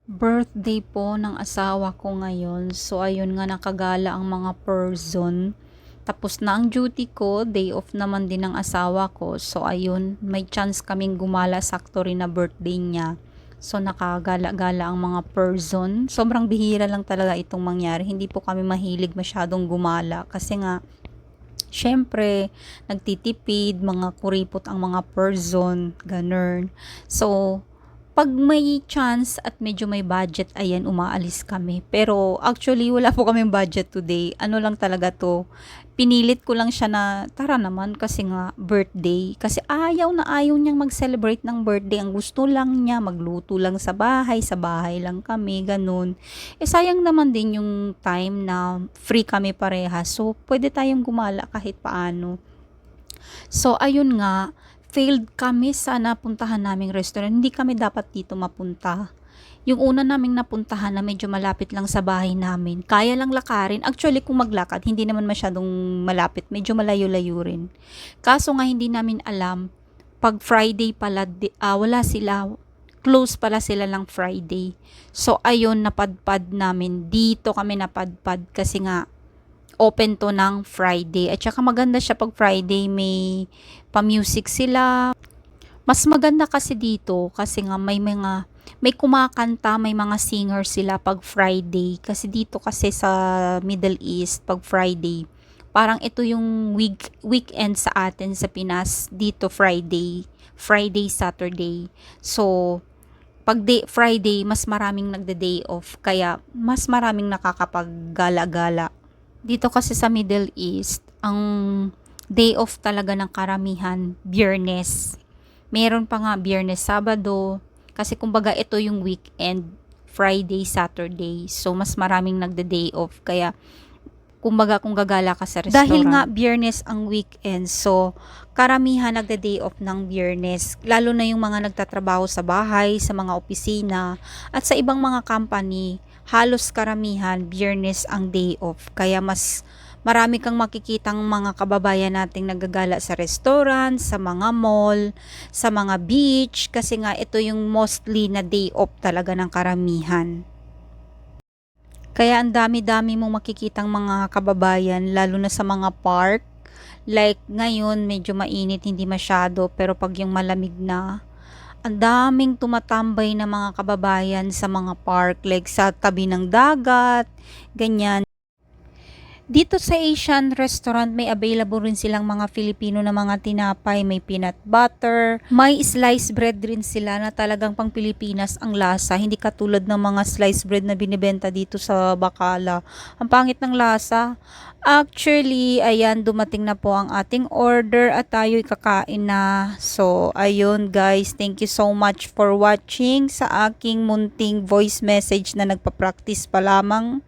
Birthday po ng asawa ko ngayon. So, ayun nga nakagala ang mga person. Tapos na ang duty ko, day off naman din ng asawa ko. So, ayun, may chance kaming gumala sakto rin na birthday niya. So, nakagala-gala ang mga person. Sobrang bihira lang talaga itong mangyari. Hindi po kami mahilig masyadong gumala. Kasi nga, syempre, nagtitipid, mga kuripot ang mga person, ganun. So, pag may chance at medyo may budget, ayan, umaalis kami. Pero actually, wala po kaming budget today. Ano lang talaga to, pinilit ko lang siya na, tara naman, kasi nga, birthday. Kasi ayaw na ayaw niyang mag-celebrate ng birthday. Ang gusto lang niya, magluto lang sa bahay lang kami, ganun. Eh, sayang naman din yung time na free kami parehas. So, pwede tayong gumala kahit paano. So, ayun nga, failed kami sa napuntahan naming restaurant. Hindi kami dapat dito mapunta. Yung una naming napuntahan na medyo malapit lang sa bahay namin, kaya lang lakarin. Actually, kung maglakad, hindi naman masyadong malapit. Medyo malayo-layo rin. Kaso nga, hindi namin alam, pag Friday pala, wala sila. Close pala sila lang Friday. So, ayun, napadpad namin. Dito kami napadpad kasi nga, open to ng Friday. At saka maganda siya pag Friday, may pa-music sila. Mas maganda kasi dito kasi nga may kumakanta, may mga singer sila pag Friday. Kasi dito kasi sa Middle East pag Friday, parang ito yung weekend sa atin sa Pinas. Dito Friday, Saturday. So, pag Friday, mas maraming nagde-day off. Kaya, mas maraming nakakapaggala-gala. Dito kasi sa Middle East, ang day off talaga ng karamihan, Biyernes. Meron pa nga Biyernes, Sabado, kasi kumbaga ito yung weekend, Friday, Saturday. So, mas maraming nagde-day off. Kaya, kumbaga kung gagala ka sa restaurant. Dahil nga Biyernes ang weekend, so karamihan nagde-day off ng Biyernes. Lalo na yung mga nagtatrabaho sa bahay, sa mga opisina, at sa ibang mga company, halos karamihan Biyernes ang day off. Kaya mas marami kang makikitang mga kababayan nating nagagala sa restaurant, sa mga mall, sa mga beach, kasi nga ito yung mostly na day off talaga ng karamihan. Kaya ang dami-dami mong makikitang mga kababayan, lalo na sa mga park. Like ngayon, medyo mainit, hindi masyado, pero pag yung malamig na, ang daming tumatambay na mga kababayan sa mga park, like sa tabi ng dagat, ganyan. Dito sa Asian restaurant, may available rin silang mga Filipino na mga tinapay, may peanut butter, may sliced bread rin sila na talagang pang Pilipinas ang lasa, hindi katulad ng mga sliced bread na binibenta dito sa Bacala. Ang pangit ng lasa. Actually, ayan, dumating na po ang ating order at tayo'y kakain na. So, ayun guys, thank you so much for watching sa aking munting voice message na nagpa-practice pa lamang.